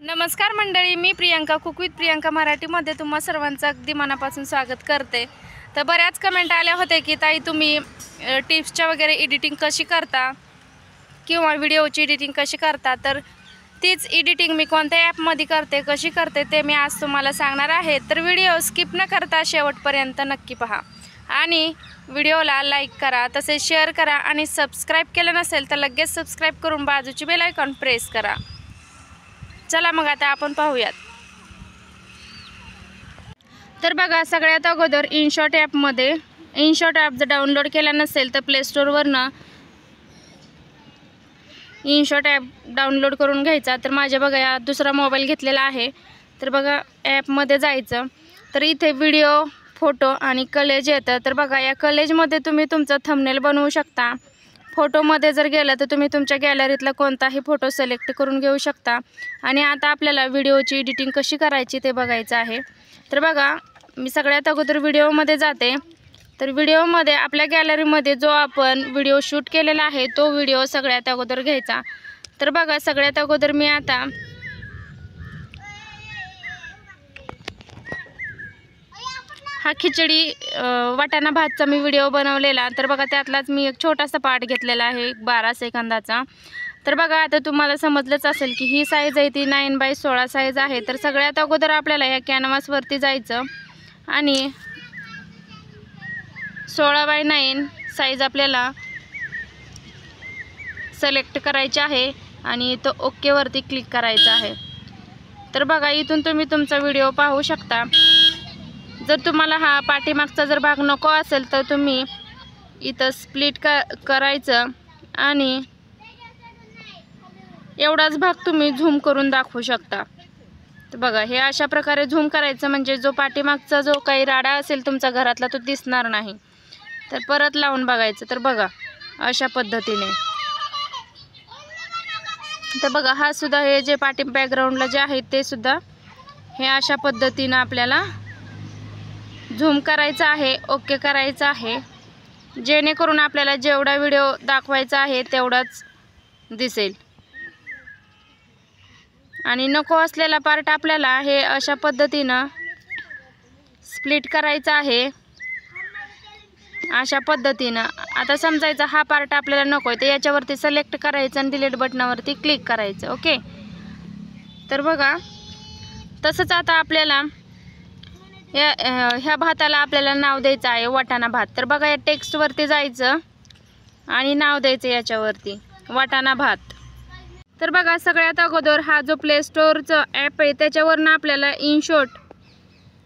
नमस्कार मंडळी, मी Priyanka cook with Priyanka मराठीमध्ये तुम्हा सर्वांचं अगदी मनापासून स्वागत करते। तर बऱ्याच कमेंट आल्या होत्या की ताई तुम्ही टिप्सच्या वगैरे एडिटिंग कशी करता किंवा व्हिडिओची एडिटिंग कशी करता। तर तीच एडिटिंग मी कोणत्या ॲपमध्ये करते, कशी करते ते मी आज तुम्हाला सांगणार आहे। तर व्हिडिओ स्किप न करता शेवटपर्यंत नक्की पहा आणि व्हिडिओला लाईक करा, तसेच शेअर करा आणि सबस्क्राईब केलं नसेल तर लगेच सबस्क्राईब करून बाजूची बेल आयकॉन प्रेस करा। चला मग आता आपण पाहूयात। तर बघा, सगळ्यात अगोदर इनशॉट ॲपमध्ये इनशॉट ॲप जर डाउनलोड केला नसेल तर प्ले स्टोअरवरनं इनशॉट ॲप डाउनलोड करून घ्यायचा। तर माझ्या बघा या दुसरा मोबाईल घेतलेला आहे। तर बघा ॲपमध्ये जायचं, तर इथे व्हिडिओ, फोटो आणि कलेज येतं। तर बघा या कलेजमध्ये तुम्ही तुमचा थंबनेल बनवू शकता। फोटोमध्ये जर गेलं तर तुम्ही तुमच्या गॅलरीतला कोणताही फोटो सिलेक्ट करून घेऊ शकता। आणि आता आपल्याला व्हिडिओची एडिटिंग कशी करायची ते बघायचं आहे। तर बघा, मी सगळ्यात अगोदर व्हिडिओमध्ये जाते। तर व्हिडिओमध्ये आपल्या गॅलरीमध्ये जो आपण व्हिडिओ शूट केलेला आहे तो व्हिडिओ सगळ्यात अगोदर घ्यायचा। तर बघा, सगळ्यात अगोदर मी आता हा खिचडी वाटाणा भातचा मी व्हिडिओ बनवलेला। तर बघा त्यातलाच मी एक छोटासा पार्ट घेतलेला आहे 12 सेकंदाचा। तर बघा आता तुम्हाला समजलंच असेल की ही साईज आहे ती 9x16 साईज आहे। तर सगळ्यात अगोदर आपल्याला या कॅनव्हासवरती जायचं आणि 16x9 साईज आपल्याला सिलेक्ट करायची आहे आणि तो ओके वरती क्लिक करायचा आहे। तर बघा इथून तुम्ही तुमचा व्हिडिओ पाहू शकता। जर तुम्हाला हा पाठीमागचा जर भाग नको असेल तर तुम्ही इथं स्प्लिट करायचं आणि एवढाच भाग तुम्ही झूम करून दाखवू शकता। तर बघा हे अशा प्रकारे झूम करायचं, म्हणजे जो पाठीमागचा जो काही राडा असेल तुमच्या घरातला तो दिसणार नाही। तर परत लावून बघायचं। तर बघा अशा पद्धतीने। तर बघा हा सुद्धा हे जे पाठी बॅकग्राऊंडला जे आहे ते सुद्धा हे अशा पद्धतीने आपल्याला झूम करायचं आहे, ओके करायचं आहे, जेणेकरून आपल्याला जेवढा व्हिडिओ दाखवायचा आहे तेवढाच दिसेल। आणि नको असलेला पार्ट आपल्याला हे अशा पद्धतीनं स्प्लिट करायचा आहे, अशा पद्धतीनं। आता समजायचं हा पार्ट आपल्याला नको आहे तर याच्यावरती सिलेक्ट करायचं आणि डिलीट बटनावरती क्लिक करायचं, ओके। तर बघा तसंच आता आपल्याला ह्या भाताला आपल्याला नाव द्यायचं आहे वाटाणा भात। तर बघा या टेक्स्टवरती जायचं आणि नाव द्यायचं याच्यावरती वाटाणा भात। तर बघा सगळ्यात अगोदर हा जो प्ले स्टोअरचं ॲप आहे त्याच्यावरनं आपल्याला इनशॉट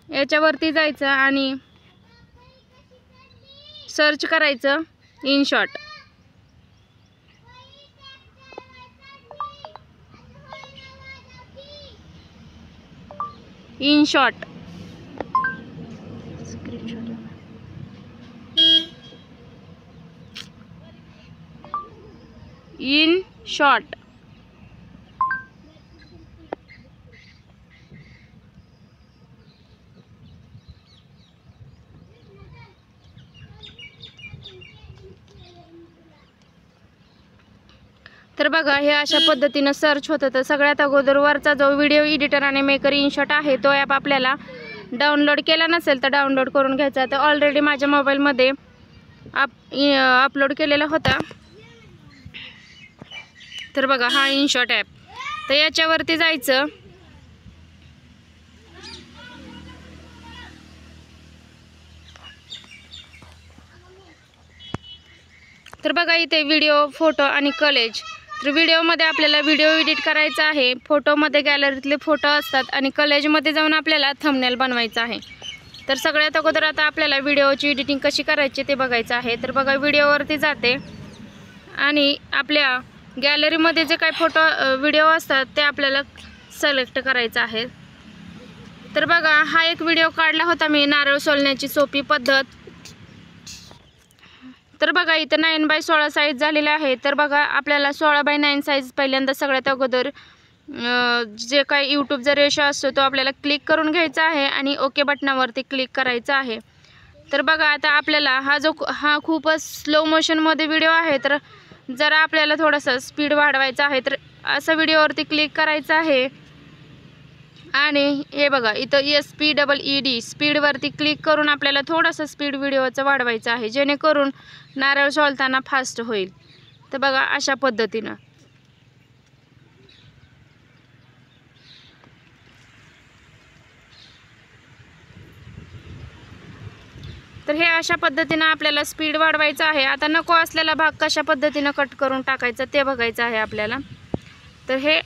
याच्यावरती जायचं आणि सर्च करायचं इनशॉट। InShot InShot. तर बघा हे अशा पद्धतीनं सर्च होतं। तर सगळ्यात अगोदर वरचा जो व्हिडिओ एडिटर आणि मेकर इनशॉट आहे तो ॲप आपल्याला डाउनलोड केला नसेल तर डाउनलोड करून घ्यायचा। तर ऑलरेडी माझ्या मोबाईलमध्ये अपलोड केलेला होता। तर बघा हा इनशॉट ॲप, तर याच्यावरती जायचं तर बघा इथे व्हिडिओ, फोटो आणि कलेज। तर व्हिडिओमध्ये आपल्याला व्हिडिओ एडिट करायचा आहे, फोटोमध्ये गॅलरीतले फोटो असतात आणि कलेजमध्ये जाऊन आपल्याला थंबनेल बनवायचं आहे। तर सगळ्यात अगोदर आता आपल्याला व्हिडिओची एडिटिंग कशी करायची ते बघायचं आहे। तर बघा व्हिडिओवरती जाते आणि आपल्या गॅलरीमध्ये जे काही व्हिडिओ असतात ते आपल्याला सिलेक्ट करायचं आहे। तर बघा हा एक व्हिडिओ काढला होता मी, नारळ सोलण्याची सोपी पद्धत। तर बघा इथं 9x16 साईज झालेला आहे। तर बघा आपल्याला 16x9 साईज पहिल्यांदा सगळ्यात अगोदर जे काही यूट्यूबचा रेशो असतो तो आपल्याला क्लिक करून घ्यायचा आहे आणि ओके बटनावरती क्लिक करायचं आहे। तर बघा आता आपल्याला हा खूपच स्लो मोशनमध्ये व्हिडिओ आहे, तर जरा आपल्याला थोडासा स्पीड वाढवायचा आहे। तर असं व्हिडिओवरती क्लिक करायचं आहे आणि हे बघा इथं SPEED स्पीडवरती क्लिक करून आपल्याला थोडंसं स्पीड व्हिडिओचं वाढवायचं आहे, जेणेकरून नारळ सोलताना फास्ट होईल. तर बघा अशा पद्धतीनं. तर हे अशा पद्धतीनं आपल्याला स्पीड वाढवायचं आहे. आता नको असलेला भाग कशा पद्धतीनं कट करून टाकायचं ते बघायचं आहे आपल्याला. तर हे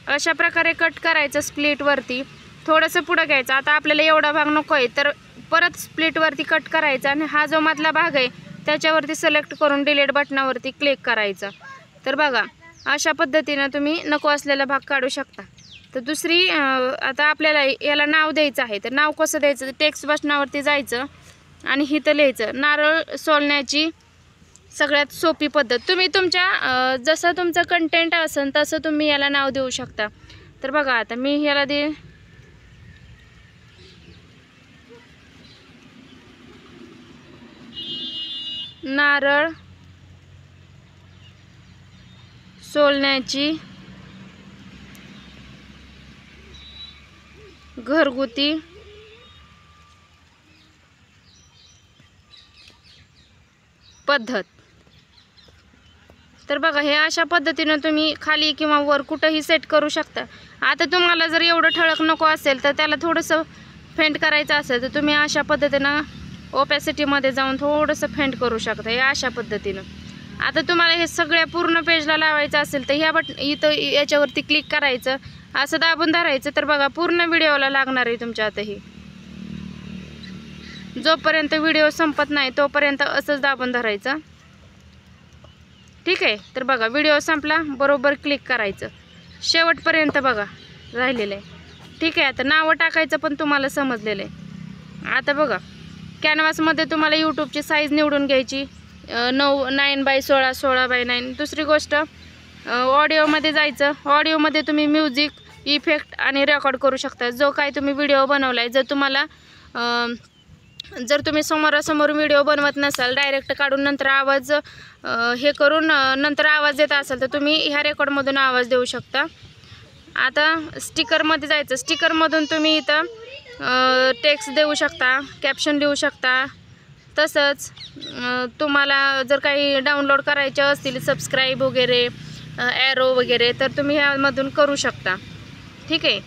अशा प्रकारे कट करायचं स्प्लिटवरती. थोडंसं पुढं घ्यायचं. आता आपल्याला एवढा भाग नको आहे तर परत स्प्लिटवरती कट करायचा आणि हा जो मधला भाग आहे त्याच्यावरती सिलेक्ट करून डिलीट बटनावरती क्लिक करायचं. तर बघा अशा पद्धतीनं तुम्ही नको असलेला भाग काढू शकता. तर दुसरी आता आपल्याला याला नाव द्यायचं आहे. तर नाव कसं द्यायचं, टेक्स्ट बटनावरती जायचं आणि इथं लिहायचं नारळ सोलण्याची सगळ्यात सोपी पद्धत. तुम्ही तुमच्या जसं तुमचं कंटेंट असेल तसं तुम्ही याला नाव देऊ शकता. तर बघा आता मी याला दे नारळ सोलण्याची घरगुती पद्धत. तर बघा हे अशा पद्धतीनं तुम्ही खाली किंवा वर कुठंही सेट करू शकता. आता तुम्हाला जर एवढं ठळक नको असेल तर त्याला थोडंसं फेंट करायचं असेल तर तुम्ही अशा पद्धतीनं ओपॅसिटीमध्ये जाऊन थोडंसं फेंट करू शकता हे अशा पद्धतीनं. आता तुम्हाला हे सगळ्या पूर्ण पेजला लावायचं असेल तर ह्या इथं याच्यावरती क्लिक करायचं, असं दाबून धरायचं. तर बघा पूर्ण व्हिडिओला लागणार आहे तुमच्या आता हे. जोपर्यंत व्हिडिओ संपत नाही तोपर्यंत असंच दाबून धरायचं. ठीक आहे. तर बघा व्हिडिओ संपला, बरोबर क्लिक करायचं. शेवटपर्यंत बघा राहिलेलं आहे. ठीक आहे. आता नावं टाकायचं पण तुम्हाला समजलेलं आहे. आता बघा कॅनव्हासमध्ये तुम्हाला यूट्यूबची साईज निवडून घ्यायची 9x16, 16x9. दुसरी गोष्ट ऑडिओमध्ये जायचं. ऑडिओमध्ये तुम्ही म्युझिक, इफेक्ट आणि रेकॉर्ड करू शकता. जो काय तुम्ही व्हिडिओ बनवला आहे, जर तुम्ही समोरासमोर व्हिडिओ बनवत नसाल, डायरेक्ट काढून नंतर आवाज हे करून नंतर आवाज देत असाल तर तुम्ही ह्या रेकॉर्डमधून आवाज देऊ शकता. आता स्टिकरमध्ये जायचं. स्टिकरमधून तुम्ही इथं टेक्स्ट देऊ शकता, कॅप्शन देऊ शकता. तसंच तुम्हाला जर काही डाउनलोड करायचे असतील सबस्क्राईब वगैरे, ॲरो वगैरे, तर तुम्ही ह्यामधून करू शकता. ठीक आहे.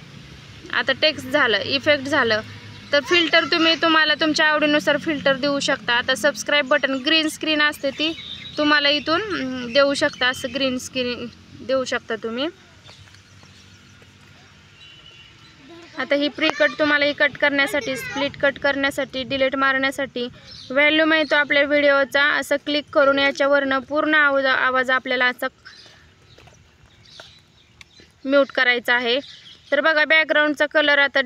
आता टेक्स्ट झालं, इफेक्ट झालं. तर फिल्टर तुम्हाला तुमच्या आवडीनुसार फिल्टर देऊ शकता. आता सबस्क्राईब बटन ग्रीन स्क्रीन असते ती तुम्हाला इथून देऊ शकता. असं ग्रीन स्क्रीन देऊ शकता तुम्ही. आता ही प्री कट तुम्हाला ही कट करण्यासाठी, स्प्लिट कट करण्यासाठी, डिलीट मारण्यासाठी व्हॅल्यू मिळतो आपल्या व्हिडिओचा. असं क्लिक करून याच्यावरनं पूर्ण आवाज आपल्याला असं म्यूट करायचा आहे. तर बघा बॅकग्राऊंडचा कलर आता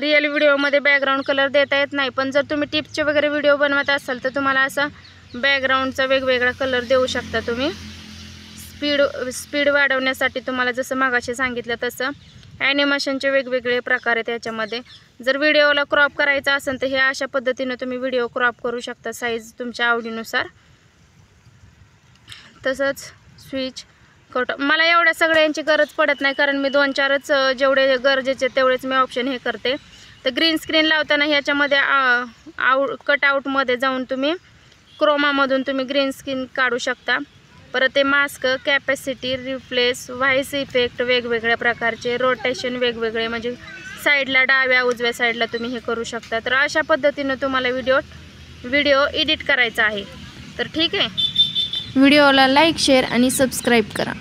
रिअल व्हिडिओमध्ये बॅकग्राऊंड कलर देता येत नाही, पण जर तुम्ही टिप्सचे वगैरे व्हिडिओ बनवत असाल तर तुम्हाला असा बॅकग्राऊंडचा वेगवेगळा कलर देऊ शकता तुम्ही. स्पीड वाढवण्यासाठी तुम्हाला जसं मागाशी सांगितलं तसं ॲनिमेशनचे वेगवेगळे प्रकार आहेत याच्यामध्ये. जर व्हिडिओला क्रॉप करायचा असेल तर हे अशा पद्धतीनं तुम्ही व्हिडिओ क्रॉप करू शकता साईज तुमच्या आवडीनुसार. तसंच स्विच कट. मला एवढ्या सगळ्यांची गरज पडत नाही, कारण मी 2-4च जेवढे गरजेचे तेवढेच मी ऑप्शन हे करते. तर ग्रीन स्क्रीन लावताना ह्याच्यामध्ये कटआउटमध्ये जाऊन तुम्ही क्रोमामधून तुम्ही ग्रीन स्क्रीन काढू शकता. परत ते mask, capacity, replace, voice effect वेगवेगळ्या प्रकारचे, रोटेशन वेगवेगळे, म्हणजे साईडला डाव्या उजव्या साईडला तुम्ही हे करू शकता. तर अशा पद्धतीनं तुम्हाला व्हिडिओ एडिट करायचा आहे. तर ठीक आहे. व्हिडिओला लाईक, शेअर आणि सबस्क्राईब करा.